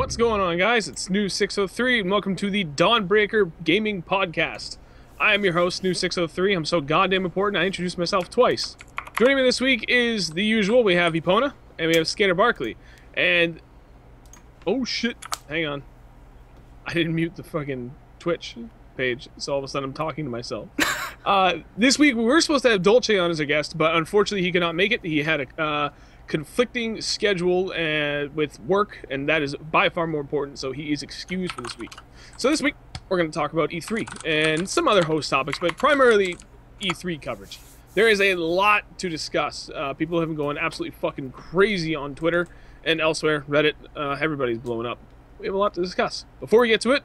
What's going on, guys? It's New603, and welcome to the Dawnbreaker Gaming Podcast. I am your host, New603. I'm so goddamn important, I introduced myself twice. Joining me this week is the usual. We have Epona, and we have Skater Barkley. And... oh shit, hang on. I didn't mute the fucking Twitch page, so all of a sudden I'm talking to myself. This week we were supposed to have Dolce on as a guest, but unfortunately he could not make it. He had a conflicting schedule with work, and that is by far more important, so he is excused for this week. So this week we're going to talk about E3 and some other host topics, but primarily E3 coverage. There is a lot to discuss. People have been going absolutely fucking crazy on Twitter and elsewhere, Reddit. Everybody's blowing up. We have a lot to discuss. Before we get to it,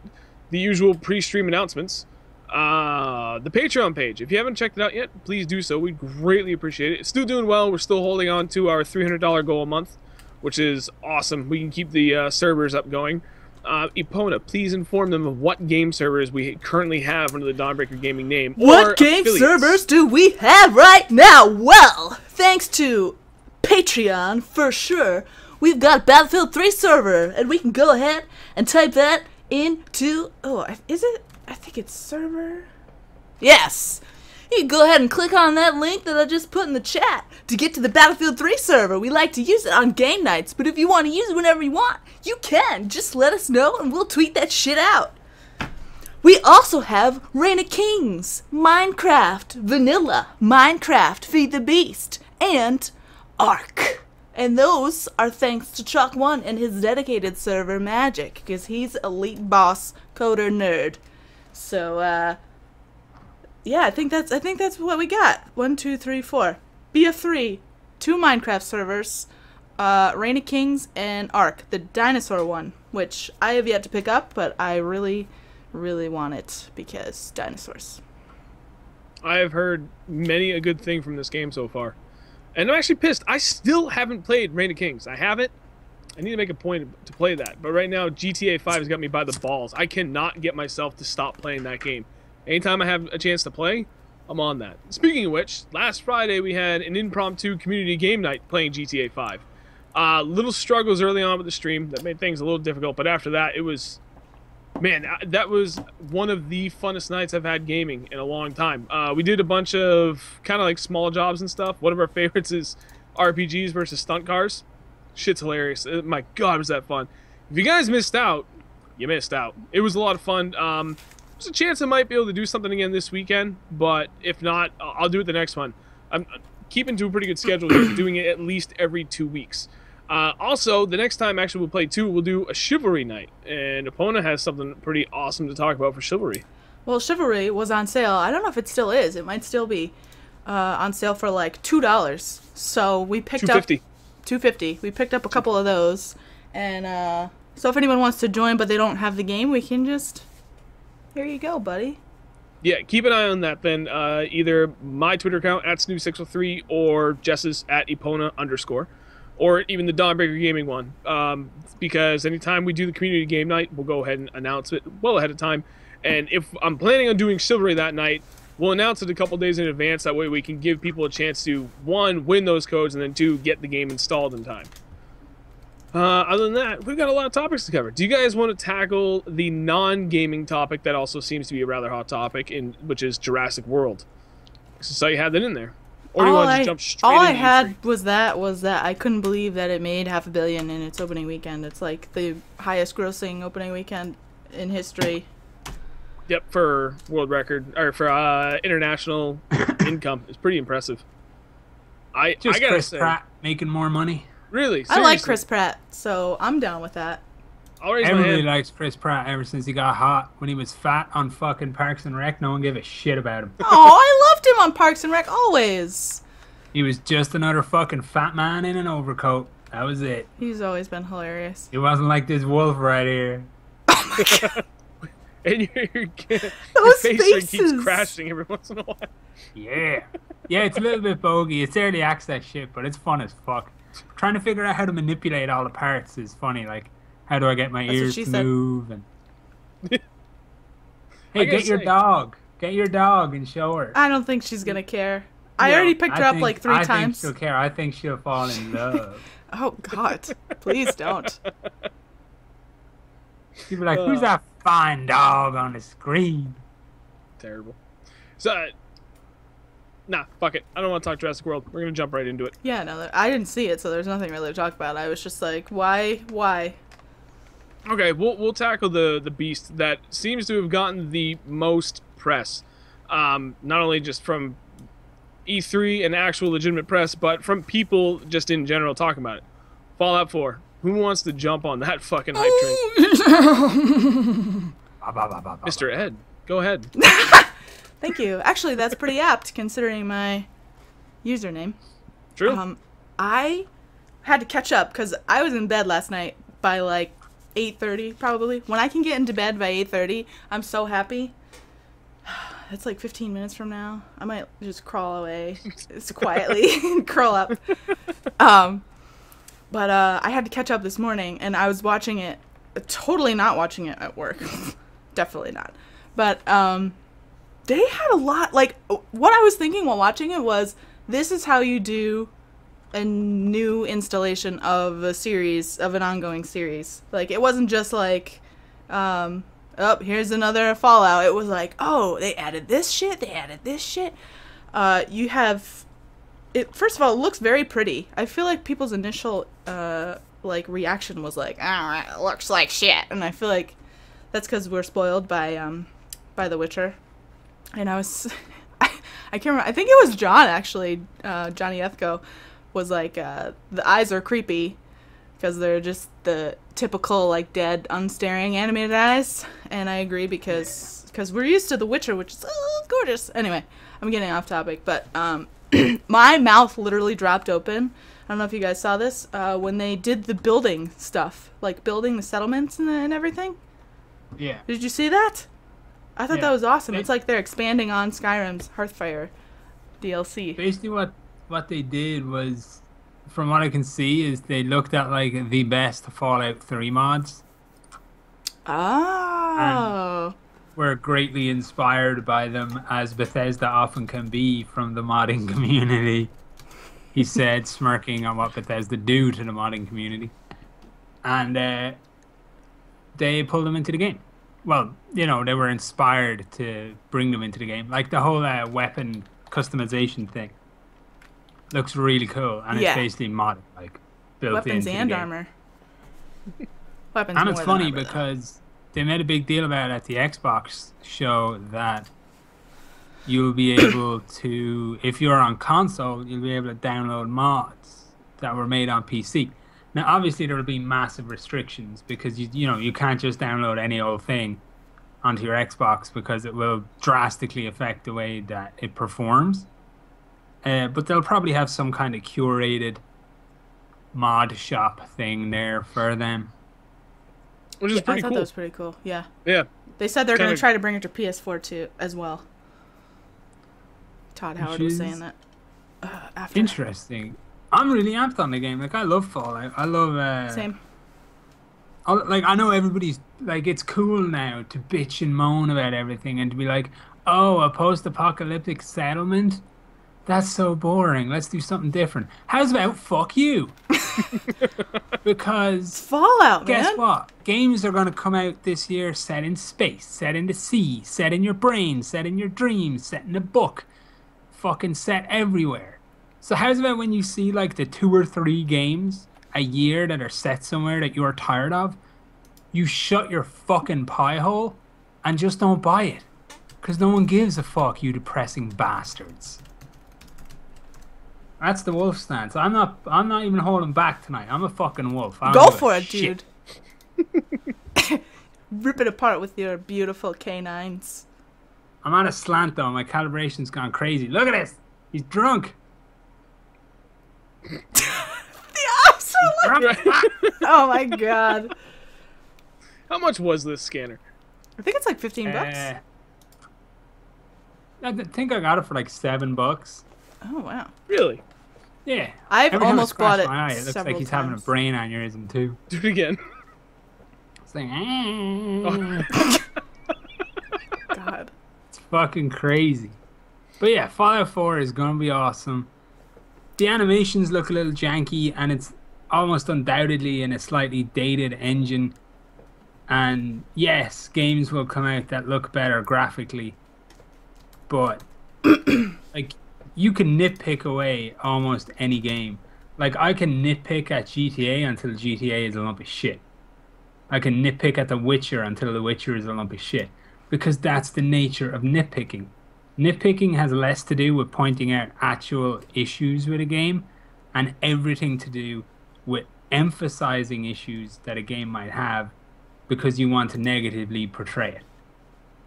the usual pre-stream announcements. The Patreon page. If you haven't checked it out yet, please do so. We'd greatly appreciate it. It's still doing well. We're still holding on to our $300 goal a month, which is awesome. We can keep the servers up going. Epona, please inform them of what game servers we currently have under the Dawnbreaker Gaming name. What game servers do we have right now? Well, thanks to Patreon, for sure, we've got Battlefield 3 server, and we can go ahead and type that into... oh, is it? I think it's server. Yes. You can go ahead and click on that link that I just put in the chat to get to the Battlefield 3 server. We like to use it on game nights, but if you want to use it whenever you want, you can. Just let us know and we'll tweet that shit out. We also have Reign of Kings, Minecraft, Vanilla, Minecraft, Feed the Beast, and Ark. And those are thanks to Chuck One and his dedicated server Magic, because he's elite boss coder nerd. So yeah, I think that's what we got. 1, 2, 3, 4. BF3, 2 Minecraft servers, Reign of Kings and Ark, the dinosaur one, which I have yet to pick up, but I really, really want it because dinosaurs. I have heard many a good thing from this game so far. And I'm actually pissed. I still haven't played Reign of Kings. I haven't. I need to make a point to play that. But right now, GTA 5 has got me by the balls. I cannot get myself to stop playing that game. Anytime I have a chance to play, I'm on that. Speaking of which, last Friday we had an impromptu community game night playing GTA 5. Little struggles early on with the stream that made things a little difficult. But after that, it was... man, that was one of the funnest nights I've had gaming in a long time. We did a bunch of kind of like small jobs and stuff. One of our favorites is RPGs versus stunt cars. Shit's hilarious. My God, was that fun. If you guys missed out, you missed out. It was a lot of fun. There's a chance I might be able to do something again this weekend, but if not, I'll do it the next one. I'm keeping to a pretty good schedule here, doing it at least every 2 weeks. Also, the next time actually we'll play 2, we'll do a Chivalry night, and Epona has something pretty awesome to talk about for Chivalry. Well, Chivalry was on sale. I don't know if it still is. It might still be on sale for like $2. So we picked up $2.50. We picked up a couple of those, and so if anyone wants to join but they don't have the game, we can just... here you go, buddy. Yeah, keep an eye on that then. Either my Twitter account at Snoo603 or Jess's at Epona_. Or even the Dawnbreaker Gaming one, because anytime we do the community game night, we'll go ahead and announce it well ahead of time. And if I'm planning on doing Chivalry that night, we'll announce it a couple days in advance. That way we can give people a chance to, 1, win those codes, and then 2, get the game installed in time. Other than that, we've got a lot of topics to cover. Do you guys want to tackle the non-gaming topic that also seems to be a rather hot topic, which is Jurassic World? So you had that in there. Or do you want to just jump straight all into I had E3? was that I couldn't believe that it made $500 million in its opening weekend. It's like the highest grossing opening weekend in history. Yep, for world record, or for international income. It's pretty impressive. I gotta Chris say, Pratt making more money. Really? Seriously. I like Chris Pratt, so I'm down with that. Everybody likes Chris Pratt ever since he got hot. When he was fat on fucking Parks and Rec, no one gave a shit about him. Oh, I loved him on Parks and Rec always. He was just another fucking fat man in an overcoat. That was it. He's always been hilarious. He wasn't like this wolf right here. Oh my God. And your Those face keeps crashing every once in a while. Yeah. Yeah, it's a little bit bogey. It barely acts that shit, but it's fun as fuck. Trying to figure out how to manipulate all the parts is funny. Like, how do I get my ears to move? And hey, get your dog. Get your dog and show her. I don't think she's gonna care. I already picked her up like 3 times. I think she'll care. I think she'll fall in love. Oh God! Please don't. You'd be like, who's that fine dog on the screen? Terrible. So, nah, fuck it. I don't want to talk Jurassic World. We're gonna jump right into it. Yeah, no, I didn't see it, so there's nothing really to talk about. I was just like, why? Okay, we'll tackle the beast that seems to have gotten the most press. Not only just from E3 and actual legitimate press, but from people just in general talking about it. Fallout 4. Who wants to jump on that fucking hype train? Mr. Ed, go ahead. Thank you. Actually, that's pretty apt considering my username. True. I had to catch up because I was in bed last night by like 8:30 probably. When I can get into bed by 8:30, I'm so happy. It's like 15 minutes from now. I might just crawl away just quietly and curl up. But I had to catch up this morning, and I was watching it. Totally not watching it at work. Definitely not. But they had a lot. Like, what I was thinking while watching it was, this is how you do a new installation of a series, of an ongoing series. Like, it wasn't just like, oh, here's another Fallout. It was like, oh, they added this shit, they added this shit. You have, first of all, it looks very pretty. I feel like people's initial, like, reaction was like, oh, it looks like shit. And I feel like that's because we're spoiled by The Witcher. And I was, I can't remember, I think it was John, actually, Johnny Ethko, was like, the eyes are creepy because they're just the typical, like, dead, unstaring animated eyes. And I agree because we're used to The Witcher, which is gorgeous. Anyway, I'm getting off topic, but my mouth literally dropped open. I don't know if you guys saw this, when they did the building stuff, like building the settlements and everything. Yeah. Did you see that? I thought that was awesome. It's like they're expanding on Skyrim's Hearthfire DLC. Basically what they did was, from what I can see, is they looked at like the best Fallout 3 mods. Oh. And were greatly inspired by them, as Bethesda often can be, from the modding community. He said, smirking on what Bethesda do to the modding community. And they pulled them into the game. Well, you know, they were inspired to bring them into the game. Like the whole weapon customization thing looks really cool, and it's basically modded, like built weapons into and the game. armor. Weapons. And it's funny because they made a big deal about it at the Xbox show that you'll be able to, if you're on console, you'll be able to download mods that were made on PC. Now, obviously, there will be massive restrictions because you can't just download any old thing onto your Xbox because it will drastically affect the way that it performs. But they'll probably have some kind of curated mod shop thing there for them. Which is pretty cool. I thought that was pretty cool. Yeah. Yeah. They said they're going to try to bring it to PS4 too, as well. Todd Howard was saying that. After. Interesting. I'm really amped on the game. Like, I love Fallout. I love... Same. I know everybody's... Like, it's cool now to bitch and moan about everything and to be like, oh, a post-apocalyptic settlement? That's so boring. Let's do something different. How's about fuck you? Because... It's Fallout, man. Guess what? Games are going to come out this year set in space, set in the sea, set in your brain, set in your dreams, set in a book. Fucking set everywhere. So how's about when you see like the 2 or 3 games a year that are set somewhere that you're tired of, you shut your fucking pie hole and just don't buy it. Because no one gives a fuck, you depressing bastards. That's the wolf stance. I'm not even holding back tonight. I'm a fucking wolf. Go for it, dude. Rip it apart with your beautiful canines. I'm on a slant though. My calibration's gone crazy. Look at this. He's drunk. The absolute. Oh my god. How much was this scanner? I think it's like $15. I think I got it for like $7. Oh wow. Really? Yeah. I've almost bought it. It looks like he's having a brain aneurysm too. Do it again. It's like, God. It's fucking crazy. But yeah, Fallout 4 is gonna be awesome. The animations look a little janky, and it's almost undoubtedly in a slightly dated engine. And yes, games will come out that look better graphically, but like you can nitpick away almost any game. Like I can nitpick at GTA until GTA is a lump of shit. I can nitpick at The Witcher until The Witcher is a lump of shit, because that's the nature of nitpicking. Nitpicking has less to do with pointing out actual issues with a game and everything to do with emphasizing issues that a game might have because you want to negatively portray it.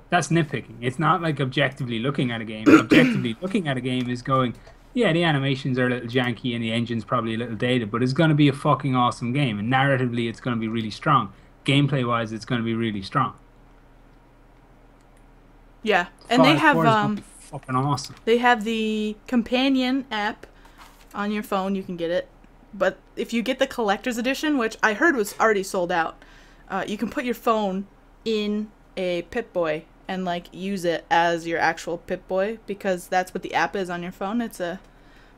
That's nitpicking. It's not like objectively looking at a game. Objectively looking at a game is going, yeah, the animations are a little janky and the engine's probably a little dated, but it's going to be a fucking awesome game. And narratively, it's going to be really strong. Gameplay-wise, it's going to be really strong. Yeah, and they have fucking awesome. They have the companion app on your phone. You can get it, but if you get the collector's edition, which I heard was already sold out, you can put your phone in a Pip-Boy and like use it as your actual Pip-Boy, because that's what the app is on your phone. It's a,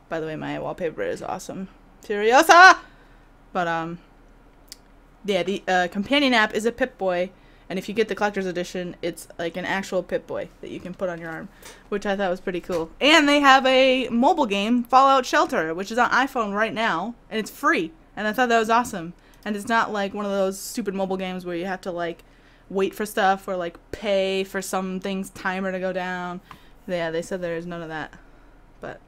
by the way, my wallpaper is awesome, Furiosa. But yeah, the companion app is a Pip-Boy. And if you get the collector's edition, it's like an actual Pip-Boy that you can put on your arm, which I thought was pretty cool. And they have a mobile game, Fallout Shelter, which is on iPhone right now, and it's free. And I thought that was awesome. And it's not like one of those stupid mobile games where you have to like wait for stuff or like pay for some thing's timer to go down. Yeah, they said there's none of that. But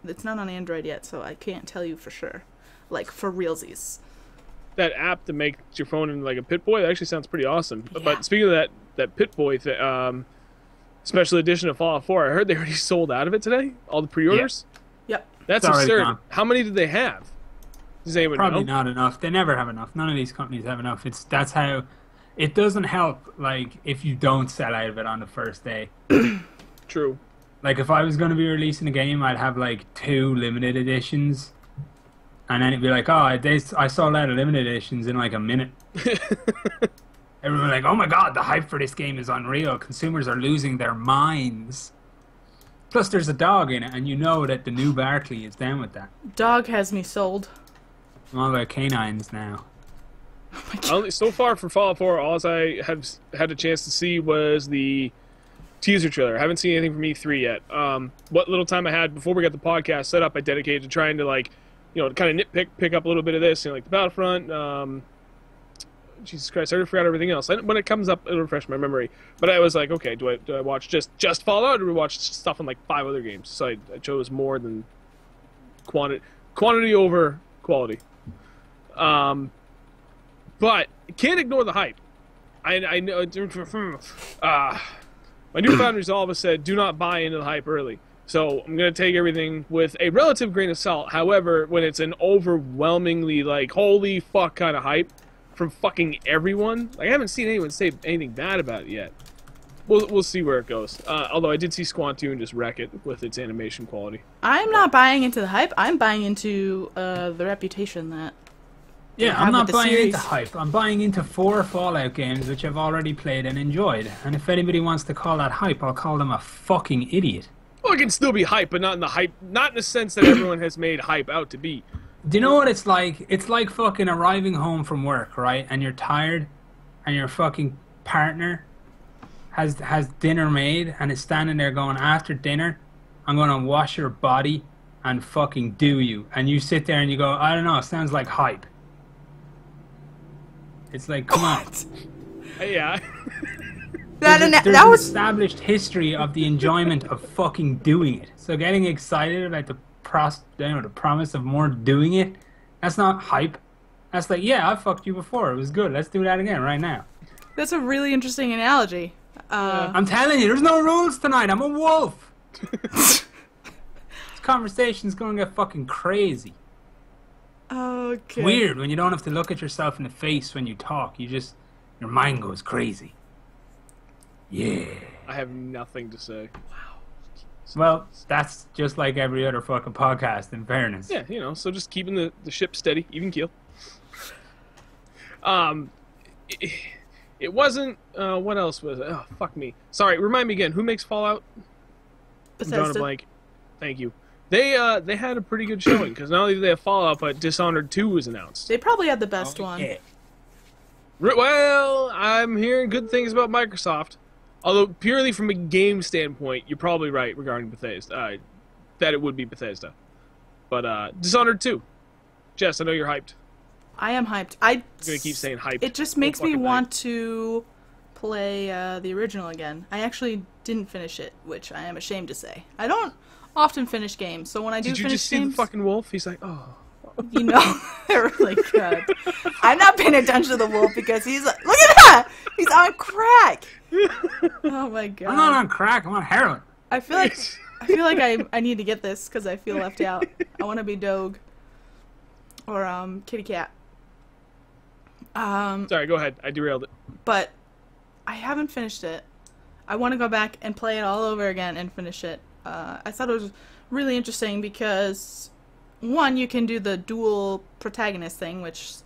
it's not on Android yet, so I can't tell you for sure. Like, for realsies. That app to make your phone into like a Pip-Boy, that actually sounds pretty awesome. Yeah. But speaking of that Pip-Boy special edition of Fallout 4, I heard they already sold out of it today. All the pre-orders. Yep. That's It's already absurd. gone. How many did they have? Does anyone Probably know? not enough. They never have enough. None of these companies have enough. That's how. It doesn't help like if you don't sell out of it on the first day. True. Like if I was going to be releasing a game, I'd have like 2 limited editions. And then it'd be like, oh, I sold out of limited editions in like a minute. Everyone like, oh my god, the hype for this game is unreal. Consumers are losing their minds. Plus, there's a dog in it, and you know that the new Barkley is down with that. Dog has me sold. I'm all about canines now. So far for Fallout 4, all I have had a chance to see was the teaser trailer. I haven't seen anything from E3 yet. What little time I had before we got the podcast set up, I dedicated to trying to like, you know, kind of pick up a little bit of this, you know, like the Battlefront. Jesus Christ, I already forgot everything else. When it comes up, it'll refresh my memory. But I was like, okay, do I watch just Fallout, or do we watch stuff on like 5 other games? So I chose more than quantity over quality. But can't ignore the hype. I know. My newfound resolve has said, do not buy into the hype early. So I'm going to take everything with a relative grain of salt. However, when it's an overwhelmingly, like, holy fuck kind of hype from fucking everyone, like, I haven't seen anyone say anything bad about it yet. We'll see where it goes. Although I did see Squantoon just wreck it with its animation quality. I'm not buying into the hype. I'm buying into the reputation that. Yeah, I'm not buying into hype. I'm buying into 4 Fallout games which I've already played and enjoyed. And if anybody wants to call that hype, I'll call them a fucking idiot. Well, it can still be hype, but not in the sense that everyone has made hype out to be. Do you know what it's like? It's like fucking arriving home from work, right? And you're tired, and your fucking partner has dinner made, and is standing there going, after dinner, I'm going to wash your body and fucking do you. And you sit there and you go, I don't know, it sounds like hype. It's like, come on. Yeah. There's an established history of the enjoyment of fucking doing it. So getting excited about the promise of more doing it, that's not hype. That's like, yeah, I fucked you before. It was good. Let's do that again right now. That's a really interesting analogy. I'm telling you, there's no rules tonight. I'm a wolf. This conversation's going to get fucking crazy. Okay. Weird when you don't have to look at yourself in the face when you talk. Your mind goes crazy. Yeah. I have nothing to say. Wow. Well, that's just like every other fucking podcast, in fairness. Yeah, you know, so just keeping the ship steady, even keel. It wasn't, what else was it? Oh, fuck me. Sorry, remind me again, who makes Fallout? Bethesda. I'm drawing a blank. Thank you. They had a pretty good showing, because not only did they have Fallout, but Dishonored 2 was announced. They probably had the best one. Yeah. Well, I'm hearing good things about Microsoft. Although, purely from a game standpoint, you're probably right regarding Bethesda. That it would be Bethesda. But, Dishonored 2. Jess, I know you're hyped. I am hyped. I'm gonna keep saying hyped. It just makes me want to play the original again. I actually didn't finish it, which I am ashamed to say. I don't often finish games, so when I do finish games... Did you just see the fucking wolf? He's like, oh... You know, they're really good. I'm not paying attention to the wolf because he's like, look at that! He's on crack! Oh my god. I'm not on crack, I'm on heroin. I feel like I need to get this because I feel left out. I want to be Dogue. Or, Kitty Cat. Sorry, go ahead. I derailed it. But I haven't finished it. I want to go back and play it all over again and finish it. I thought it was really interesting because... One, you can do the dual protagonist thing, which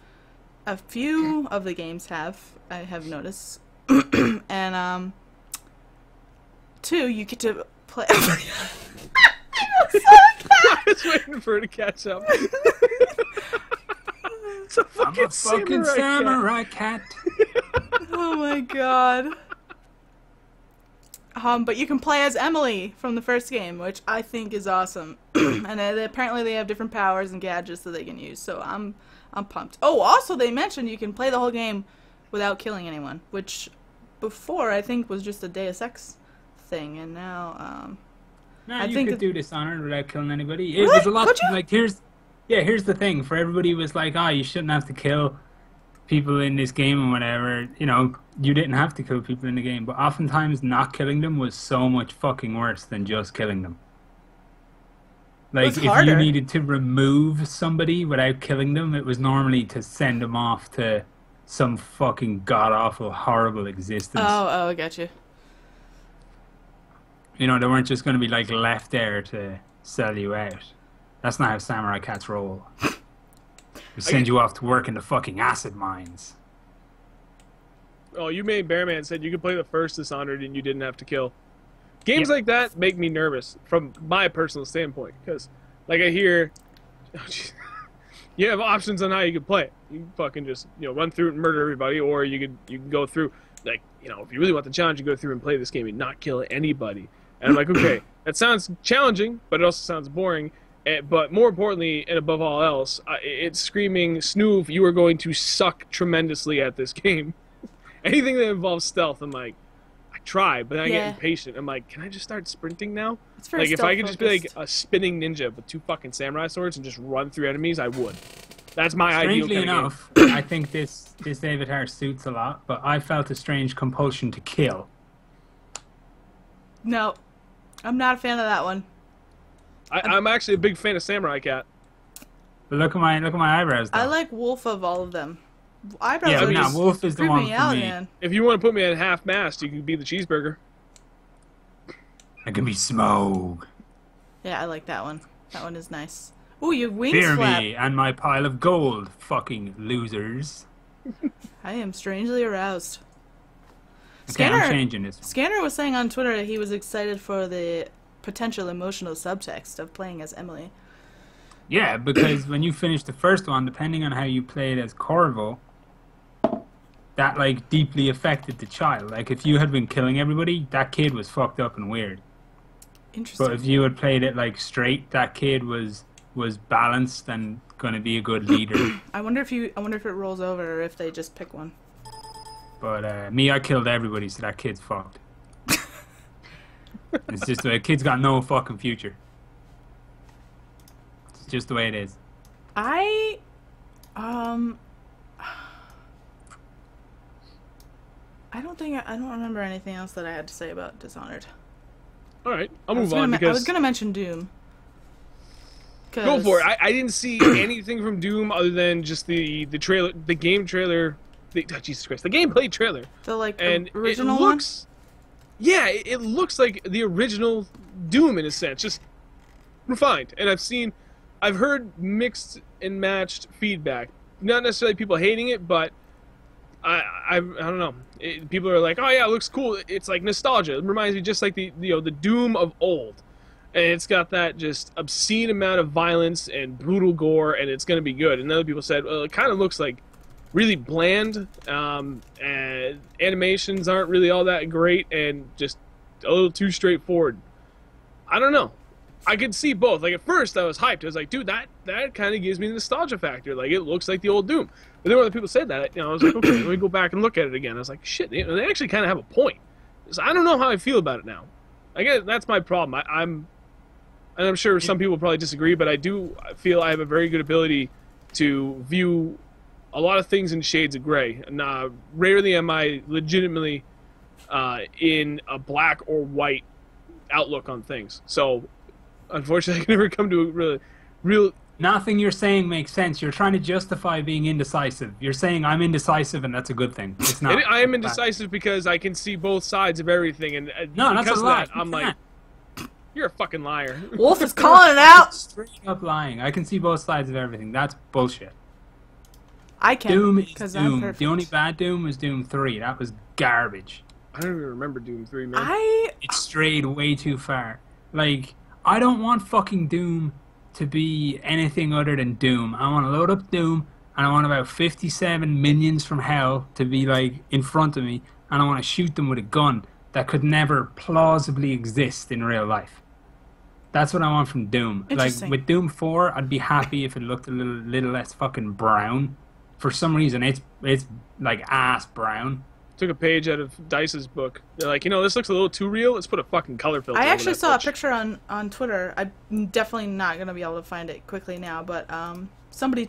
a few of the games have, I have noticed. And, two, you get to play... I was waiting for her to catch up. It's a fucking samurai cat. Oh my god. But you can play as Emily from the first game, which I think is awesome. And apparently they have different powers and gadgets that they can use, so I'm pumped. Oh, also they mentioned you can play the whole game without killing anyone, which before I think was just a Deus Ex thing, and now No, I you think could do Dishonored without killing anybody. It Really? was a lot Could you? like here's the thing. For everybody was like, oh, you shouldn't have to kill people in this game and whatever. You know, you didn't have to kill people in the game, but oftentimes not killing them was so much fucking worse than just killing them. Like, if harder. you needed to remove somebody without killing them, it was normally to send them off to some fucking god-awful, horrible existence. Oh, I got you. You know, they weren't just going to be, like, left there to sell you out. That's not how samurai cats roll. We send you off to work in the fucking acid mines. Oh, you made Bearman said you could play the first Dishonored and you didn't have to kill. Games like that make me nervous from my personal standpoint because, like, I hear, oh, you have options on how you can play it. You can fucking just run through it and murder everybody, or you can go through, like, if you really want the challenge, you go through and play this game and not kill anybody. And I'm like, okay, that sounds challenging, but it also sounds boring. But more importantly, and above all else, it's screaming, Snoov, you are going to suck tremendously at this game. Anything that involves stealth, I'm like, I try, but then I get impatient. I'm like, can I just start sprinting now? It's very like, if I could just be like stealth-focused. a spinning ninja with 2 fucking samurai swords and just run through enemies, I would. That's my ideal Strangely kind enough, I think this avatar suits a lot, but I felt a strange compulsion to kill. No, I'm not a fan of that one. I'm actually a big fan of Samurai Cat. But look at my eyebrows, though. I like Wolf of all of them. Eyebrows Yeah, are but no, just Wolf is the creep one me for out, me. man. If you want to put me at half-mast, you can be the cheeseburger. I can be Smoke. Yeah, I like that one. That one is nice. Ooh, your wings Fear flap. me and my pile of gold, fucking losers. I am strangely aroused. Okay, I'm changing this. Scanner was saying on Twitter that he was excited for the potential emotional subtext of playing as Emily. Yeah, because when you finish the first one, depending on how you played as Corvo, that, like, deeply affected the child. Like, if you had been killing everybody, that kid was fucked up and weird. Interesting. But if you had played it, like, straight, that kid was balanced and going to be a good leader. I wonder if it rolls over or if they just pick one. But me, I killed everybody, so that kid's fucked. It's just the way kid's got no fucking future. It's just the way it is. I don't remember anything else that I had to say about Dishonored. All right, I'll move on because I was gonna mention Doom. Go for it. I didn't see anything from Doom other than just the trailer, the game trailer. Jesus Christ, the gameplay trailer. The and original it looks, one. Yeah, it looks like the original Doom in a sense, just refined. And I've heard mixed and matched feedback. Not necessarily people hating it, but I don't know. People are like, oh yeah, it looks cool. It's like nostalgia. It reminds me just like the Doom of old. And it's got that just obscene amount of violence and brutal gore, and it's going to be good. And other people said, well, it kind of looks like really bland, and animations aren't really all that great, and just a little too straightforward. I don't know. I could see both. Like, at first, I was hyped. I was like, dude, that kind of gives me the nostalgia factor. Like, it looks like the old Doom. But then when other people said that, I was like, okay, let me go back and look at it again. I was like, shit, they actually kind of have a point. So I don't know how I feel about it now. I guess that's my problem. And I'm sure some people probably disagree, but I do feel I have a very good ability to view a lot of things in shades of gray. And rarely am I legitimately in a black or white outlook on things. So, unfortunately, I can never come to a real... Nothing you're saying makes sense. You're trying to justify being indecisive. You're saying I'm indecisive, and that's a good thing. It's not. I am indecisive because I can see both sides of everything, and no, because that's a of lie. that, I'm like, you're a fucking liar. Wolf is calling it out. Straight up lying. I can see both sides of everything. That's bullshit. I can. Doom is Doom. The only bad Doom was Doom 3. That was garbage. I don't even remember Doom 3, man. It strayed way too far. Like, I don't want fucking Doom to be anything other than Doom. I want to load up Doom, and I want about 57 minions from hell to be, like, in front of me, and I want to shoot them with a gun that could never plausibly exist in real life. That's what I want from Doom. Like, with Doom 4, I'd be happy if it looked a little less fucking brown. For some reason, it's like ass brown. Took a page out of DICE's book. They're like, this looks a little too real. Let's put a fucking color filter. I actually saw a picture on Twitter. I'm definitely not gonna be able to find it quickly now, but somebody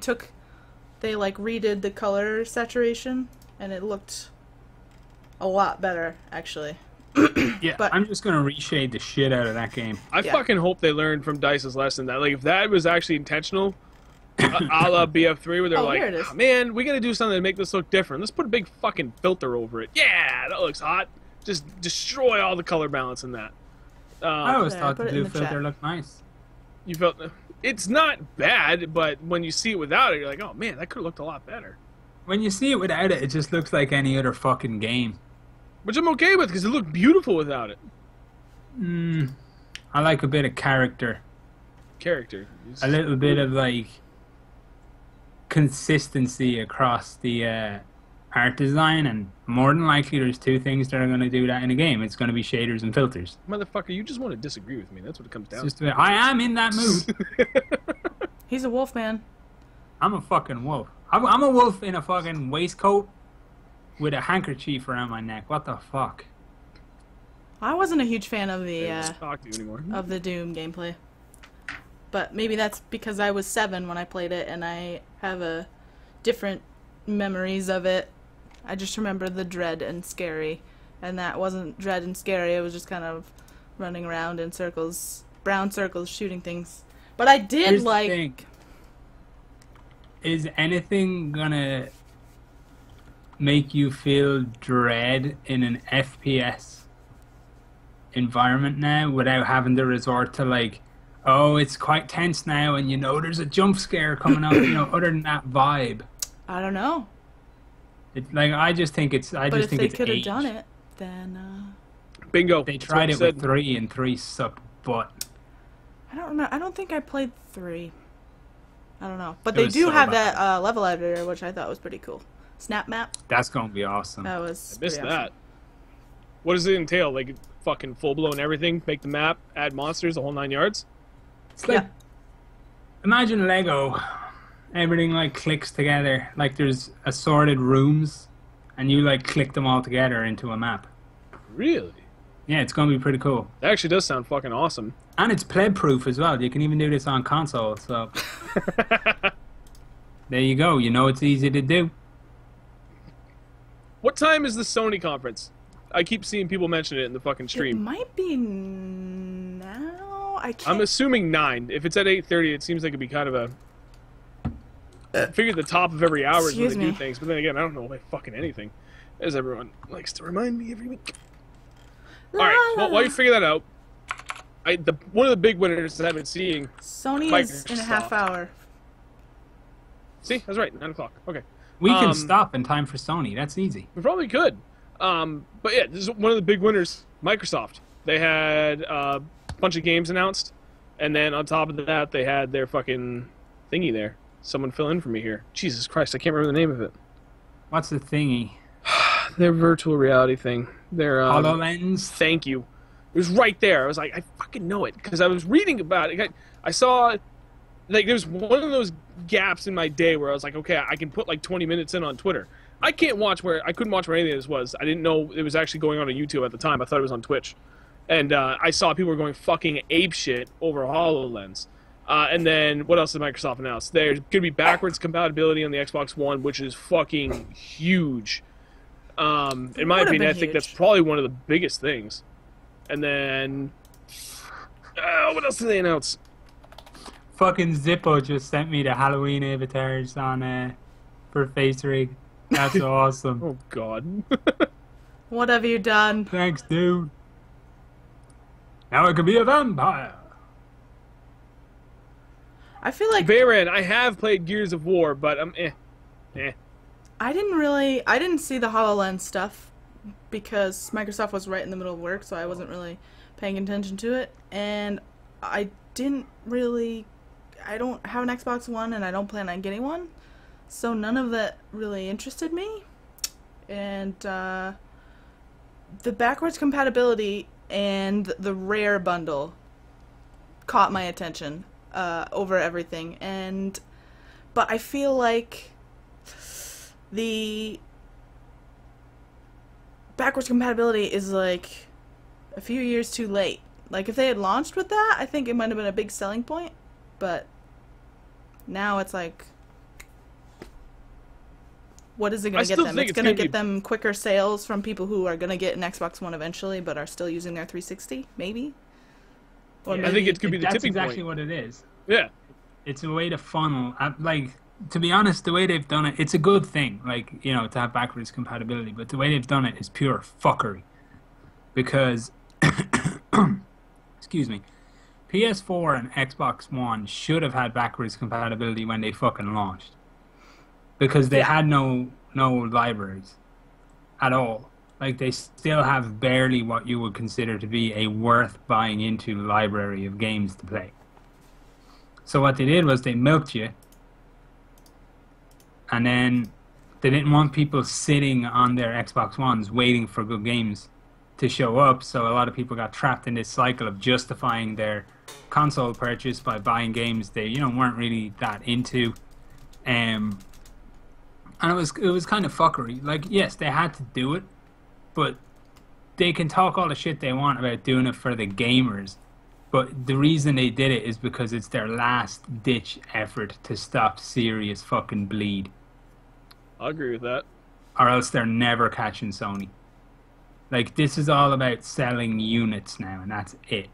they like redid the color saturation, and it looked a lot better actually. Yeah, but I'm just gonna reshade the shit out of that game. I fucking hope they learned from DICE's lesson that, like, if that was actually intentional, a la BF3, where they're like, oh, man, we gotta do something to make this look different. Let's put a big fucking filter over it. Yeah, that looks hot. Just destroy all the color balance in that. I always thought the blue filter looked nice. You felt it's not bad, but when you see it without it, you're like, oh man, that could have looked a lot better. When you see it without it, it just looks like any other fucking game. Which I'm okay with, because it looked beautiful without it. I like a bit of character. A little bit of, like, consistency across the art design, and more than likely there's two things that are going to do that in a game. It's going to be shaders and filters. Motherfucker, you just want to disagree with me. That's what it comes down to. I am in that mood. He's a wolf man. I'm a fucking wolf. I'm a wolf in a fucking waistcoat with a handkerchief around my neck. What the fuck? I wasn't a huge fan of the of the Doom gameplay. But maybe that's because I was 7 when I played it, and I have different memories of it. I just remember the dread and scary, and that wasn't dread and scary. It was just kind of running around in circles, brown circles, shooting things. But I did Is anything gonna make you feel dread in an FPS environment now without having to resort to, like, oh, it's quite tense now, and there's a jump scare coming up, other than that vibe? I don't know. I just think it's But if they could have done it, then bingo. They tried it with 3, and 3 sucked butt. I don't know. I don't think I played 3. I don't know. But they do have that level editor, which I thought was pretty cool. Snap map. That's gonna be awesome. That was. I missed that. What does it entail? Like, fucking full blown everything? Make the map, add monsters, the whole 9 yards? It's like, imagine Lego. Everything, like, clicks together. Like, there's assorted rooms, and you, like, click them all together into a map. Really? Yeah, it's gonna be pretty cool. That actually does sound fucking awesome. And it's pleb-proof as well. You can even do this on console, so... There you go. It's easy to do. What time is the Sony conference? I keep seeing people mention it in the fucking stream. It might be now. I can't... I'm assuming 9. If it's at 8:30, it seems like it'd be kind of a... I figured the top of every hour is when they do things, but then again, I don't know like fucking anything, as everyone likes to remind me every week. Alright, well, while you figure that out, one of the big winners that I've been seeing... Sony is in a half hour. See? That's right, 9 o'clock. Okay. We can stop in time for Sony. That's easy. We probably could. But yeah, this is one of the big winners, Microsoft. They had a bunch of games announced, and then on top of that, they had their fucking thingy there. Someone fill in for me here. Jesus Christ, I can't remember the name of it. What's the thingy? Their virtual reality thing. Their HoloLens? Thank you. It was right there. I was like, I fucking know it because I was reading about it. I saw, like, there was one of those gaps in my day where I was like, okay, I can put like 20 minutes in on Twitter. I couldn't watch where anything of this was. I didn't know it was actually going on YouTube at the time. I thought it was on Twitch, and I saw people were going fucking apeshit over HoloLens. And then what else did Microsoft announce? There's going to be backwards compatibility on the Xbox One, which is fucking huge. In my opinion, I think that's probably one of the biggest things. And then, what else did they announce? Fucking Zippo just sent me the Halloween avatars on for Face Rig. That's awesome. Oh God. What have you done? Thanks, dude. Now I could be a vampire. I feel like Bayran, I have played Gears of War, but I'm I didn't see the HoloLens stuff because Microsoft was right in the middle of work, so I wasn't really paying attention to it. And I don't have an Xbox One, and I don't plan on getting one, so none of that really interested me. And the backwards compatibility and the Rare bundle caught my attention over everything. But I feel like the backwards compatibility is like a few years too late. Like, if they had launched with that, I think it might have been a big selling point. But now it's like, what is it going to get them? It's going to get them quicker sales from people who are going to get an Xbox One eventually but are still using their 360, maybe? Or maybe I think it could be the tipping point. That's exactly what it is. Yeah. It's a way to funnel. Like, to be honest, the way they've done it, it's a good thing, like, you know, to have backwards compatibility, but the way they've done it is pure fuckery. Because, excuse me, PS4 and Xbox One should have had backwards compatibility when they fucking launched. Because they had no libraries at all. Like, they still have barely what you would consider to be a worth buying into library of games to play. So what they did was they milked you, and then they didn't want people sitting on their Xbox Ones waiting for good games to show up, so a lot of people got trapped in this cycle of justifying their console purchase by buying games they, you know, weren't really that into. And it was kind of fuckery. Like, yes, they had to do it, but they can talk all the shit they want about doing it for the gamers. But the reason they did it is because it's their last ditch effort to stop serious fucking bleed. I agree with that. Or else they're never catching Sony. Like, this is all about selling units now, and that's it.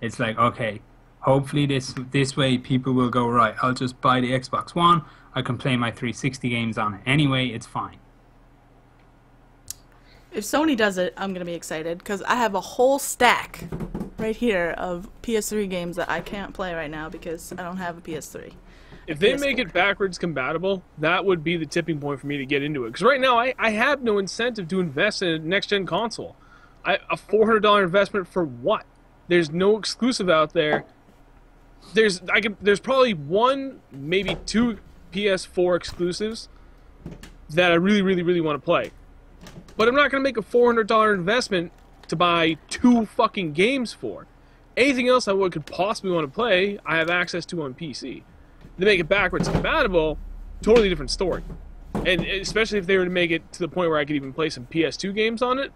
It's like, okay, hopefully this way people will go, right, I'll just buy the Xbox One, I can play my 360 games on it anyway, it's fine. If Sony does it, I'm going to be excited, because I have a whole stack right here of PS3 games that I can't play right now because I don't have a PS3. If they make it backwards compatible, that would be the tipping point for me to get into it. Because right now, I have no incentive to invest in a next-gen console. A $400 investment for what? There's no exclusive out there. There's probably one, maybe two PS4 exclusives that I really, really, really want to play. But I'm not going to make a $400 investment to buy 2 fucking games for. Anything else I could possibly want to play, I have access to on PC. They make it backwards compatible, totally different story. And especially if they were to make it to the point where I could even play some PS2 games on it,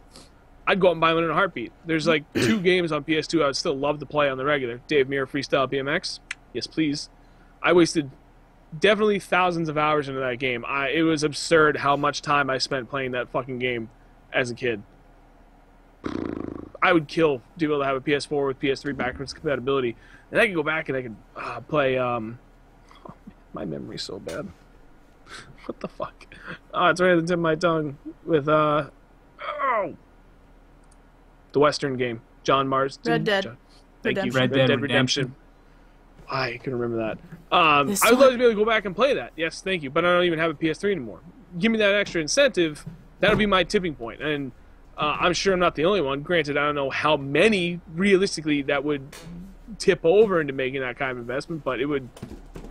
I'd go out and buy one in a heartbeat. There's like 2 games on PS2 I would still love to play on the regular. Dave Mirra Freestyle BMX, yes please. I wasted definitely thousands of hours into that game. It was absurd how much time I spent playing that fucking game as a kid. I would kill to be able to have a PS4 with PS3 backwards compatibility. And I could go back and I could play... my memory's so bad. What the fuck? Oh, it's right at the tip of my tongue. With, the Western game. John Marston. Red Dead. Thank you. Red Dead Redemption. I can remember that. I would love to be able to go back and play that. Yes, thank you. But I don't even have a PS3 anymore. Give me that extra incentive. That'll be my tipping point. And I'm sure I'm not the only one. Granted, I don't know how many, realistically, that would tip over into making that kind of investment. But it would...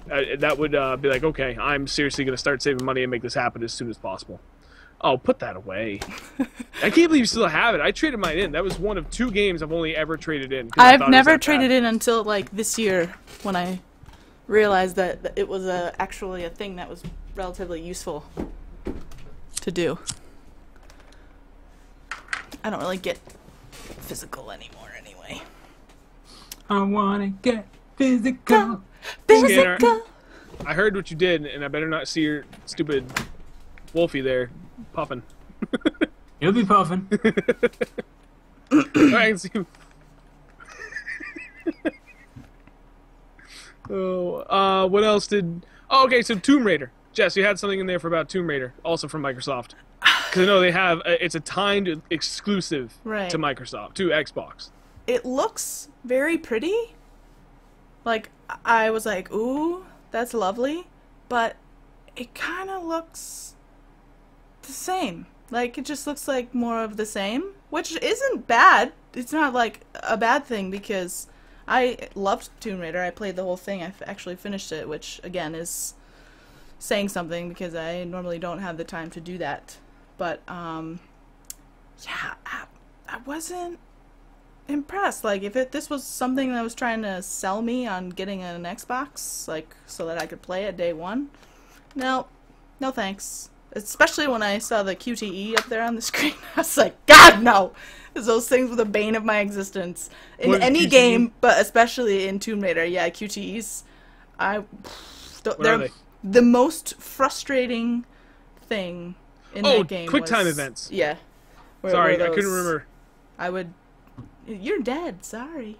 that would be like, okay, I'm seriously going to start saving money and make this happen as soon as possible. Oh, put that away. I can't believe you still have it. I traded mine in. That was one of 2 games I've only ever traded in. I've never traded in until like this year when I realized that it was actually a thing that was relatively useful to do. I don't really get physical anymore anyway. I wanna get physical. Physical. I heard what you did, and I better not see your stupid Wolfie there puffing. You'll be puffing. I can see him. Oh, what else did... Oh, okay, so Tomb Raider. Jess, you had something in there for about Tomb Raider, also from Microsoft. Because I know they have... it's a timed exclusive to Microsoft, to Xbox. It looks very pretty. Like, I was like, ooh, that's lovely. But it kind of looks the same. Like, it just looks like more of the same, which isn't bad. It's not, like, a bad thing, because I loved Tomb Raider. I played the whole thing. I actually finished it, which, again, is saying something, because I normally don't have the time to do that. But, yeah, I wasn't impressed. Like, if this was something that was trying to sell me on getting an Xbox, like, so that I could play it day one, no thanks. Especially when I saw the QTE up there on the screen, I was like, God, no! Those things were the bane of my existence. In any game, but especially in Tomb Raider. Yeah, QTEs. They're the most frustrating thing in that game. Quick time events. Yeah. Sorry, I couldn't remember. You're dead, sorry.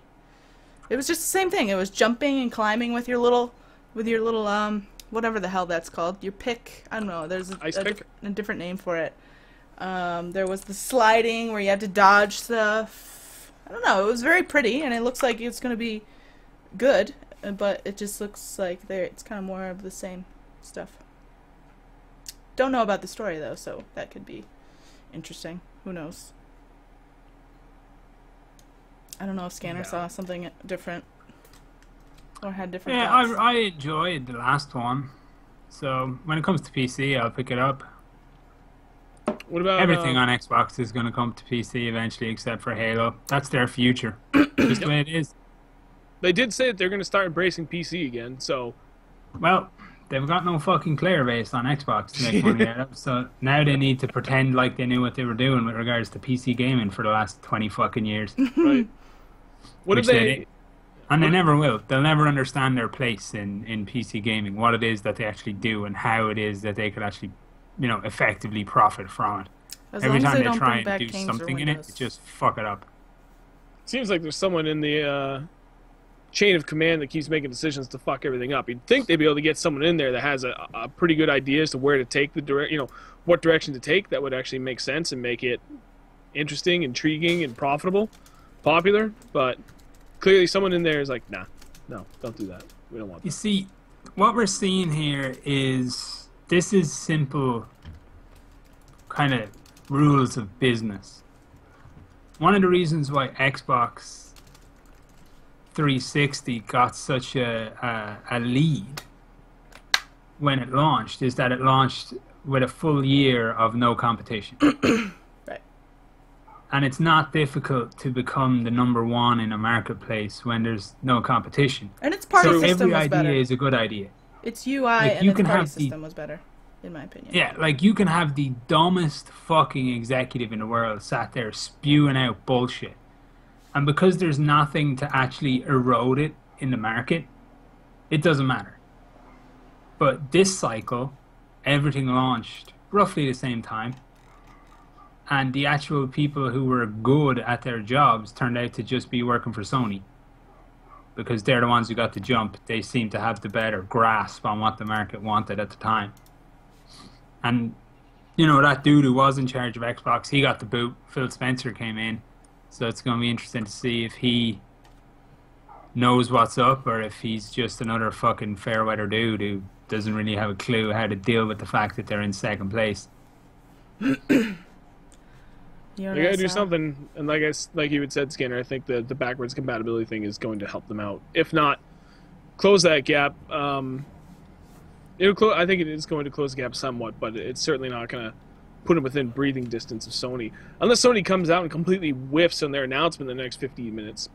It was just the same thing. It was jumping and climbing with your little, whatever the hell that's called. Your pick. I don't know. There's a different name for it. There was the sliding where you had to dodge stuff. I don't know. It was very pretty, and it looks like it's going to be good, but it just looks like it's kind of more of the same stuff. Don't know about the story, though, so that could be interesting. Who knows? I don't know if Scanner saw something different. Or had different thoughts. I enjoyed the last one. So when it comes to PC, I'll pick it up. What about everything on Xbox is going to come to PC eventually, except for Halo. That's their future. Just the way it is. They did say that they're going to start embracing PC again. So, well, they've got no fucking player base on Xbox to make money out of. So now they need to pretend like they knew what they were doing with regards to PC gaming for the last 20 fucking years. Right. What if they? And they never will. They'll never understand their place in PC gaming, what it is that they actually do, and how it is that they could actually, effectively profit from it. Every time they try and do something in it, it just fuck it up. Seems like there's someone in the chain of command that keeps making decisions to fuck everything up. You'd think they'd be able to get someone in there that has a pretty good idea as to where to take what direction to take that would actually make sense and make it interesting, intriguing, and profitable, popular, but clearly someone in there is like, nah, no, don't do that. We don't want that. You see, what we're seeing here is, this is simple kind of rules of business. One of the reasons why Xbox 360 got such a lead when it launched is that it launched with a full year of no competition. And it's not difficult to become the #1 in a marketplace when there's no competition. And its party system was better. Every idea is a good idea. Its UI and its party system was better, in my opinion. Yeah, like you can have the dumbest fucking executive in the world sat there spewing out bullshit. And because there's nothing to actually erode it in the market, it doesn't matter. But this cycle, everything launched roughly the same time. And the actual people who were good at their jobs turned out to just be working for Sony. Because they're the ones who got the jump. They seem to have the better grasp on what the market wanted at the time. And, that dude who was in charge of Xbox, he got the boot. Phil Spencer came in. So it's going to be interesting to see if he knows what's up or if he's just another fucking fair weather dude who doesn't really have a clue how to deal with the fact that they're in second place. They gotta do something, and like you had said, Scanner, I think the backwards compatibility thing is going to help them out. If not, close that gap. I think it is going to close the gap somewhat, but it's certainly not going to put them within breathing distance of Sony. Unless Sony comes out and completely whiffs on their announcement in the next 15 minutes.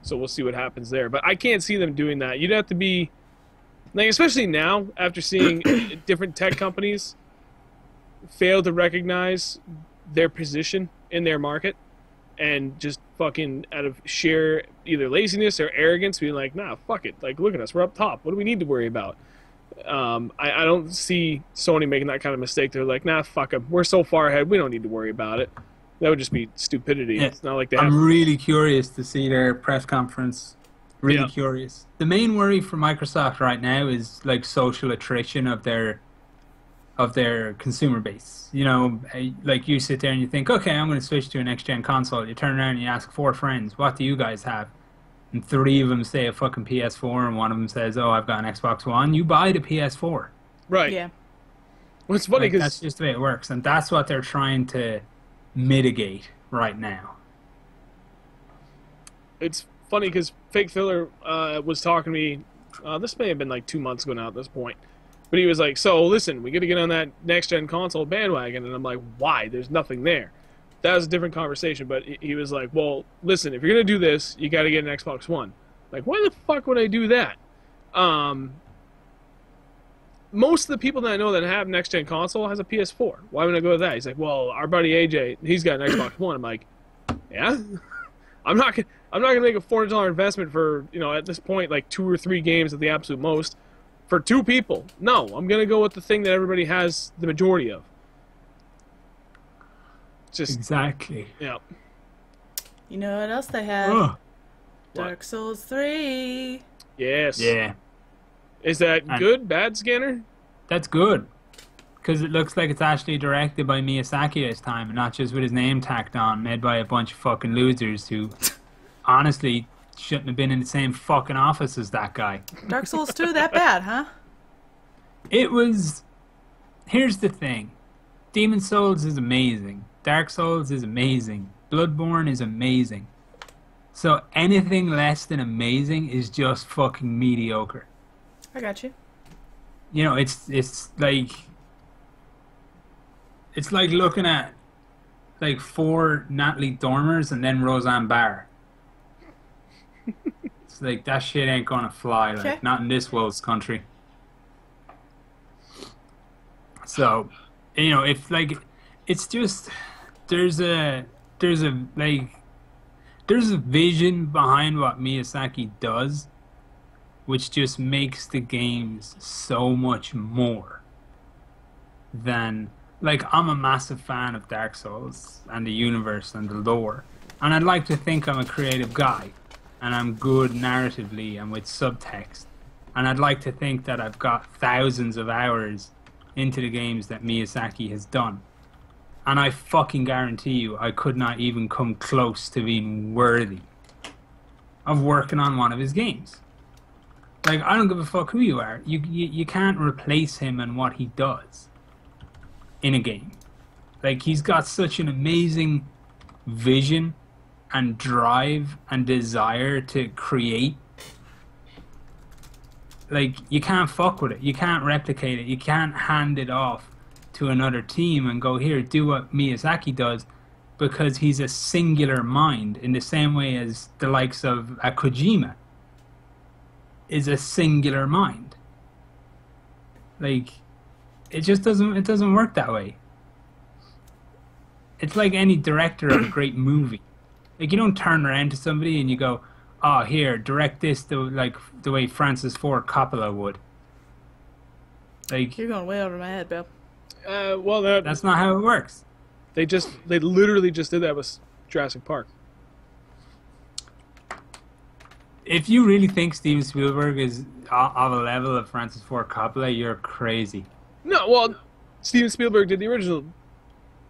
So we'll see what happens there. But I can't see them doing that. You'd have to be... like, especially now, after seeing different tech companies fail to recognize their position in their market and just fucking out of sheer either laziness or arrogance being like, nah, fuck it. Like, look at us. We're up top. What do we need to worry about? I don't see Sony making that kind of mistake. They're like, nah, fuck them. We're so far ahead. We don't need to worry about it. That would just be stupidity. Yeah. It's not like they have... I'm really curious to see their press conference. Really curious. The main worry for Microsoft right now is like social attrition of their consumer base. You know, like you sit there and you think, okay, I'm going to switch to a next-gen console. You turn around and you ask 4 friends, what do you guys have? And 3 of them say a fucking PS4, and 1 of them says, oh, I've got an Xbox One. You buy the PS4. Right. Yeah. Well, it's funny because... that's just the way it works, and that's what they're trying to mitigate right now. It's funny because Fake Filler was talking to me, this may have been like 2 months ago now at this point, but he was like, so listen, we got to get on that next-gen console bandwagon, and I'm like, why? There's nothing there. That was a different conversation, but he was like, well, listen, if you're going to do this, you got to get an Xbox One. Like, why the fuck would I do that? Most of the people that I know that have next-gen console has a PS4. Why would I go with that? He's like, well, our buddy AJ, he's got an Xbox One. I'm like, yeah? I'm not gonna make a $400 investment for, you know, at this point, like 2 or 3 games at the absolute most for 2 people. No, I'm gonna go with the thing that everybody has the majority of. Just exactly. Yeah. You know what else they have? Dark Souls 3. Yes. Yeah. Is that good? Bad, Scanner? That's good. Because it looks like it's actually directed by Miyazaki this time, and not just with his name tacked on, made by a bunch of fucking losers who, honestly, shouldn't have been in the same fucking office as that guy. Dark Souls 2 that bad, huh? It was... Here's the thing. Demon Souls is amazing. Dark Souls is amazing. Bloodborne is amazing. So anything less than amazing is just fucking mediocre. I got you. You know, it's like... It's like looking at like 4 Natalie Dormers and then Roseanne Barr. It's like, that shit ain't gonna fly, like, okay. Not in this world's country. So, you know, if like, it's just, there's a vision behind what Miyazaki does, which just makes the games so much more than... Like, I'm a massive fan of Dark Souls and the universe and the lore. And I'd like to think I'm a creative guy. And I'm good narratively and with subtext. And I'd like to think that I've got thousands of hours into the games that Miyazaki has done. And I fucking guarantee you, I could not even come close to being worthy of working on one of his games. Like, I don't give a fuck who you are. You can't replace him and what he does in a game. Like, he's got such an amazing vision and drive and desire to create. Like, you can't fuck with it. You can't replicate it. You can't hand it off to another team and go, here, do what Miyazaki does, because he's a singular mind in the same way as the likes of a Kojima is a singular mind. Like, it just doesn't work that way. It's like any director of a great movie. Like, you don't turn around to somebody and you go, oh, here, direct this the way Francis Ford Coppola would. Like, you're going way over my head, Bill. Well, that's not how it works. They literally just did that with Jurassic Park. If you really think Steven Spielberg is of a level of Francis Ford Coppola, you're crazy. No, well, Steven Spielberg did the original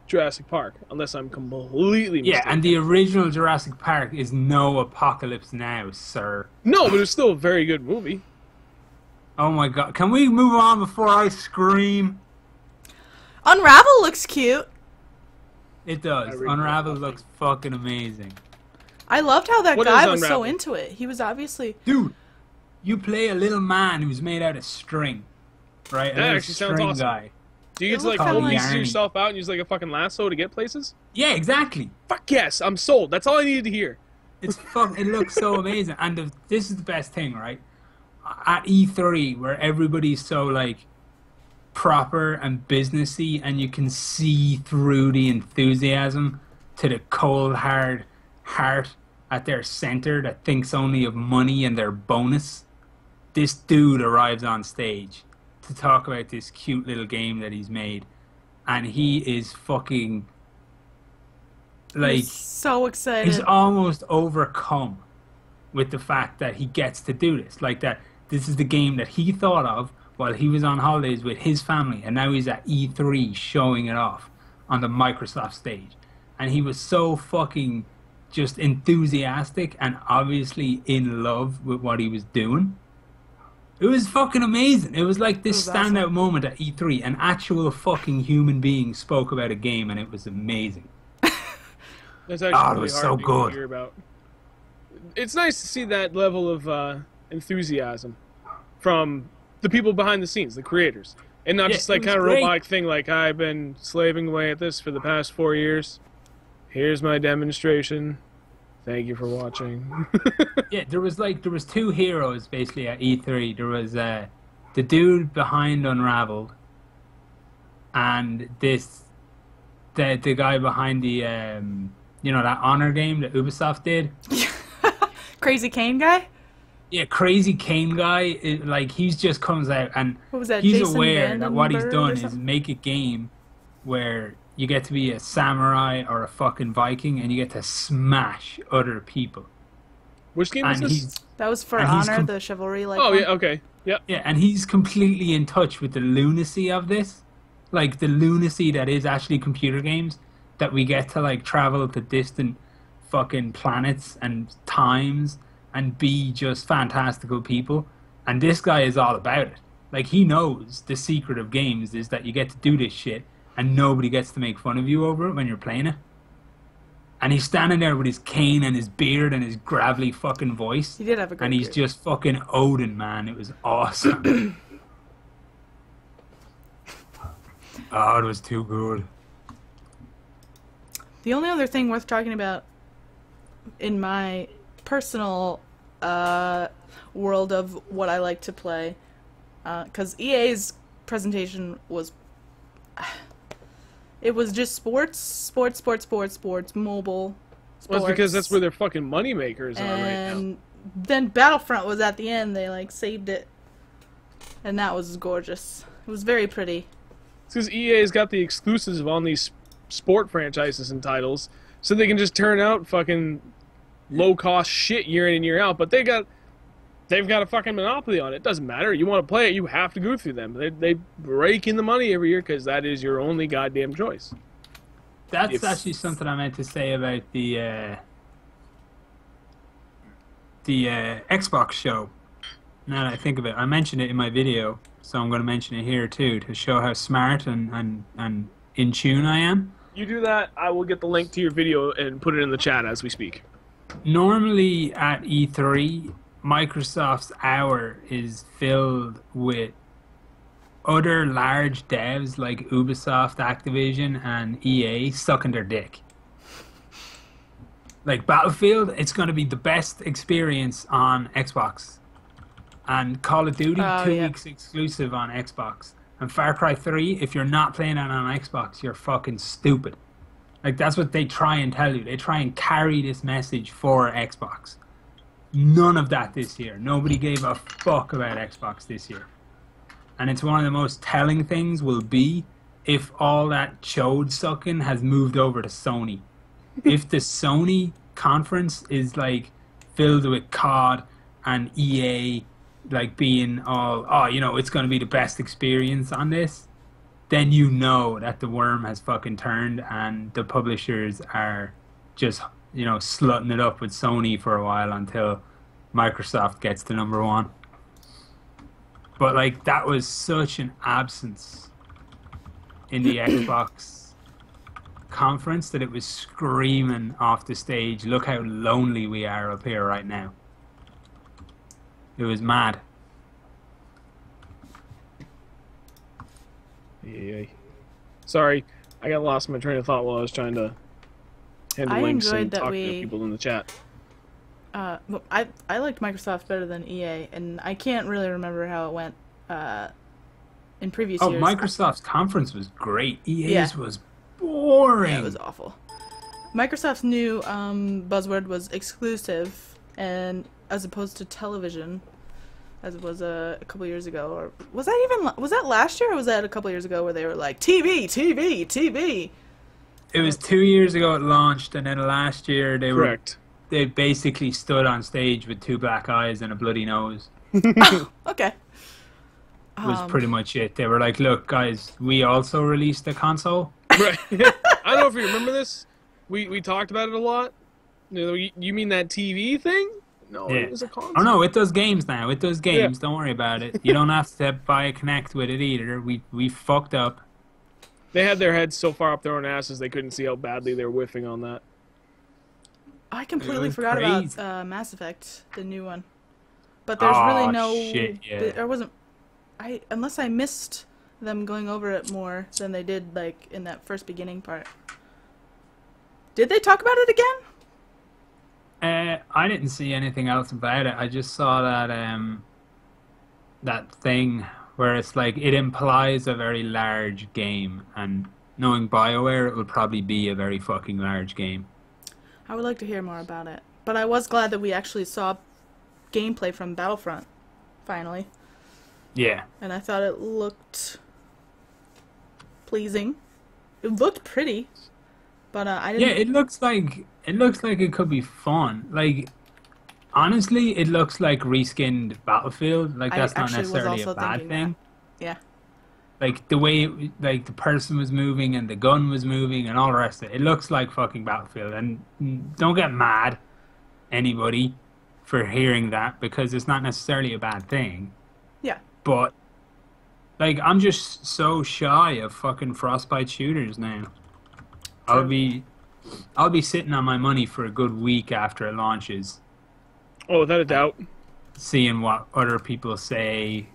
Jurassic Park, unless I'm completely mistaken. Yeah, and the original Jurassic Park is no Apocalypse Now, sir. No, but it's still a very good movie. Oh my god. Can we move on before I scream? Unravel looks cute. It does. Unravel looks fucking amazing. I loved how that What guy is was so Unravel? into it. He was obviously... Dude, you play a little man who's made out of string. Right? That A little actually sounds string awesome. guy. Do you get to like kinda lease like- yourself out and use like a fucking lasso to get places? Yeah, exactly. Fuck yes, I'm sold. That's all I needed to hear. It looks so amazing, and this is the best thing, right? At E3, where everybody's so like proper and businessy, and you can see through the enthusiasm to the cold hard heart at their center that thinks only of money and their bonus. This dude arrives on stage to talk about this cute little game that he's made, and he is fucking like so excited. he's almost overcome with the fact that he gets to do this. Like that this is the game that he thought of while he was on holidays with his family, and now he's at E3 showing it off on the Microsoft stage. And he was so fucking just enthusiastic and obviously in love with what he was doing. It was fucking amazing. It was like this standout moment at E3. An actual fucking human being spoke about a game, and it was amazing. That's actually it really was hard so to good. hear about. It's nice to see that level of enthusiasm from the people behind the scenes, the creators, and not Yeah, just like it was kind of great. robotic thing like I've been slaving away at this for the past 4 years. Here's my demonstration. Thank you for watching. Yeah, there was two heroes basically at E3. There was the dude behind Unraveled, and the guy behind the that Honor game that Ubisoft did. Crazy Kane guy? Yeah, Crazy Kane guy. He's just comes out and What was that, he's Jason aware that what he's Vandenberg done or is something? make a game where you get to be a samurai or a fucking Viking, and you get to smash other people. Which game is And this? he's That was for And he's Honor, com- the chivalry like Oh one. yeah, okay, yeah. Yeah, and he's completely in touch with the lunacy of this. Like, the lunacy that is actually computer games, that we get to, like, travel to distant fucking planets and times and be just fantastical people. And this guy is all about it. Like, he knows the secret of games is that you get to do this shit and nobody gets to make fun of you over it when you're playing it. And he's standing there with his cane and his beard and his gravelly fucking voice. He did have a great And he's beard. just fucking Odin, man. It was awesome. Oh, it was too good. The only other thing worth talking about in my personal world of what I like to play, because EA's presentation was, it was just sports, mobile. Well, it's because sports. that's where their fucking money makers are right now. And then Battlefront was at the end. They like saved it, and that was gorgeous. It was very pretty. It's because EA's got the exclusives on these sport franchises and titles, so they can just turn out fucking low-cost shit year in and year out. But they've got a fucking monopoly on it. It doesn't matter. You want to play it, you have to go through them. They rake in the money every year because that is your only goddamn choice. That's actually something I meant to say about the Xbox show. Now that I think of it, I mentioned it in my video, so I'm going to mention it here too to show how smart and in tune I am. You do that, I will get the link to your video and put it in the chat as we speak. Normally at E3, Microsoft's hour is filled with other large devs like Ubisoft, Activision, and EA sucking their dick. Like Battlefield, it's going to be the best experience on Xbox. And Call of Duty, 2 yeah. weeks exclusive on Xbox. And Far Cry 3, if you're not playing it on Xbox, you're fucking stupid. Like, that's what they try and tell you. They try and carry this message for Xbox. None of that this year. Nobody gave a fuck about Xbox this year. And it's one of the most telling things will be if all that chode sucking has moved over to Sony. If the Sony conference is like filled with COD and EA like being all, oh, you know, it's going to be the best experience on this, then you know that the worm has fucking turned and the publishers are just, you know, slutting it up with Sony for a while until Microsoft gets to number one. But like, that was such an absence in the Xbox conference that it was screaming off the stage, look how lonely we are up here right now. It was mad. Yeah. Sorry, I got lost in my train of thought while I was trying to handle links and talk to people in the chat. Well, I liked Microsoft better than EA, and I can't really remember how it went in previous years. Microsoft's conference was great. EA's was boring. Yeah, it was awful. Microsoft's new buzzword was exclusive, and as opposed to television, as it was a couple years ago. Or was that last year, or was that a couple years ago where they were like TV, TV, TV? It was 2 years ago it launched, and then last year they basically stood on stage with two black eyes and a bloody nose. Oh, okay. Was pretty much it. They were like, look, guys, we also released a console. Right. I don't know if you remember this. We talked about it a lot. You mean that TV thing? No, yeah. It was a console. Oh, no, it does games now. It does games. Yeah. Don't worry about it. You don't have to buy a Kinect with it either. We fucked up. They had their heads so far up their own asses they couldn't see how badly they were whiffing on that. I completely forgot about Mass Effect, the new one. But there's really no... shit, yeah. There wasn't... Unless I missed them going over it more than they did, like, in that first beginning part. Did they talk about it again? I didn't see anything else about it. I just saw that thing where it's like, it implies a very large game, and knowing BioWare, it would probably be a very fucking large game. I would like to hear more about it. But I was glad that we actually saw gameplay from Battlefront, finally. Yeah. And I thought it looked pleasing. It looked pretty, but I didn't... Yeah, it looks like it could be fun. Like, honestly, it looks like reskinned Battlefield. Like, that's not necessarily a bad thing. That. Yeah. Like, the way, like, the person was moving and the gun was moving and all the rest of it. It looks like fucking Battlefield. And don't get mad, anybody, for hearing that, because it's not necessarily a bad thing. Yeah. But, like, I'm just so shy of fucking Frostbite shooters now. I'll be sitting on my money for a good week after it launches. Oh, without a doubt. Seeing what other people say.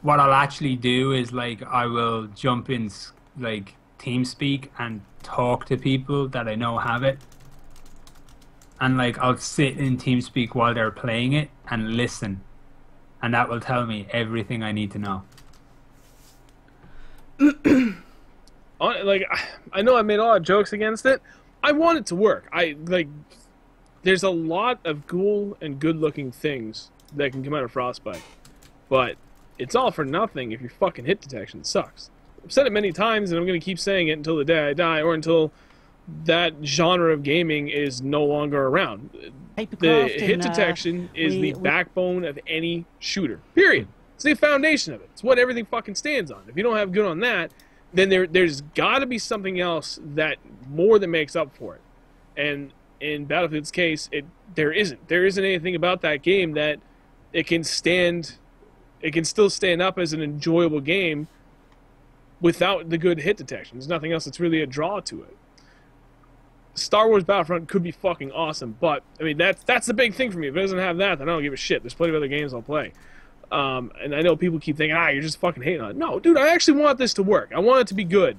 What I'll actually do is, like, I will jump in, like, TeamSpeak and talk to people that I know have it. And, like, I'll sit in TeamSpeak while they're playing it and listen. And that will tell me everything I need to know. Like, I know I made a lot of jokes against it. I want it to work. There's a lot of cool and good-looking things that can come out of Frostbite. But it's all for nothing if your fucking hit detection sucks. I've said it many times, and I'm going to keep saying it until the day I die, or until that genre of gaming is no longer around. The hit detection is the backbone of any shooter. Period. It's the foundation of it. It's what everything fucking stands on. If you don't have good on that, then there's got to be something else that more than makes up for it. And in Battlefield's case, there isn't. There isn't anything about that game that it can still stand up as an enjoyable game without the good hit detection. There's nothing else that's really a draw to it. Star Wars Battlefront could be fucking awesome, but I mean that's the big thing for me. If it doesn't have that, then I don't give a shit. There's plenty of other games I'll play. And I know people keep thinking, you're just fucking hating on it. No, dude, I actually want this to work. I want it to be good.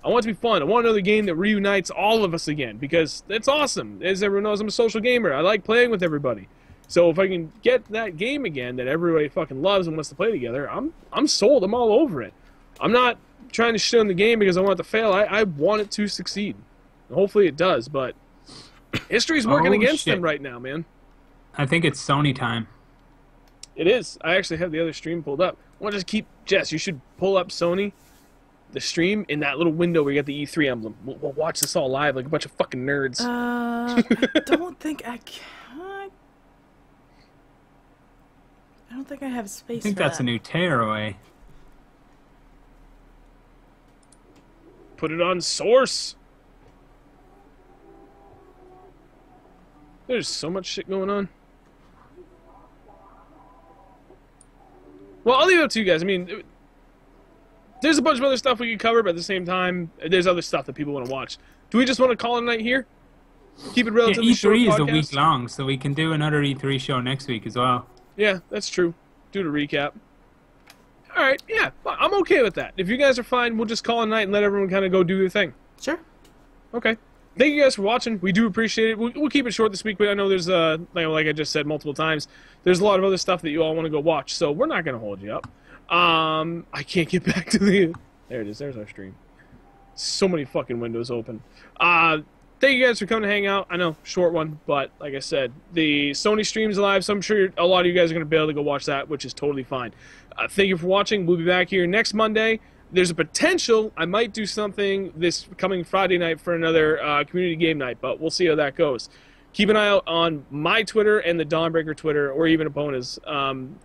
I want it to be fun. I want another game that reunites all of us again, because it's awesome. As everyone knows, I'm a social gamer. I like playing with everybody. So if I can get that game again that everybody fucking loves and wants to play together, I'm sold. I'm all over it. I'm not trying to shit on the game because I want it to fail. I want it to succeed. And hopefully it does, but history's working against them right now, man. I think it's Sony time. It is. I actually have the other stream pulled up. I want to just keep... Jess, you should pull up Sony, the stream, in that little window where you got the E3 emblem. We'll watch this all live like a bunch of fucking nerds. I don't think I can. I don't think I have space I think for that's that. a new tearaway. Put it on Source. There's so much shit going on. Well, I'll leave it up to you guys. I mean, there's a bunch of other stuff we could cover, but at the same time, there's other stuff that people want to watch. Do we just want to call it a night here? Keep it relatively short. E3 is a week long, so we can do another E3 show next week as well. Yeah, that's true. Do the recap. All right, yeah, I'm okay with that. If you guys are fine, we'll just call it a night and let everyone kind of go do their thing. Sure. Okay. Thank you guys for watching. We do appreciate it. We'll keep it short this week, but I know there's, like I just said multiple times, there's a lot of other stuff that you all want to go watch, so we're not going to hold you up. I can't get back to the... There it is. There's our stream. So many fucking windows open. Thank you guys for coming to hang out. I know, short one, but like I said, the Sony stream's live, so I'm sure a lot of you guys are going to be able to go watch that, which is totally fine. Thank you for watching. We'll be back here next Monday. There's a potential I might do something this coming Friday night for another community game night, but we'll see how that goes. Keep an eye out on my Twitter and the Dawnbreaker Twitter, or even Epona's.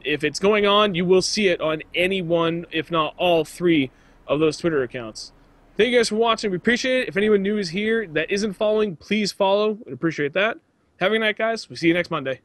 If it's going on, you will see it on any one, if not all three, of those Twitter accounts. Thank you guys for watching. We appreciate it. If anyone new is here that isn't following, please follow. We'd appreciate that. Have a good night, guys. We'll see you next Monday.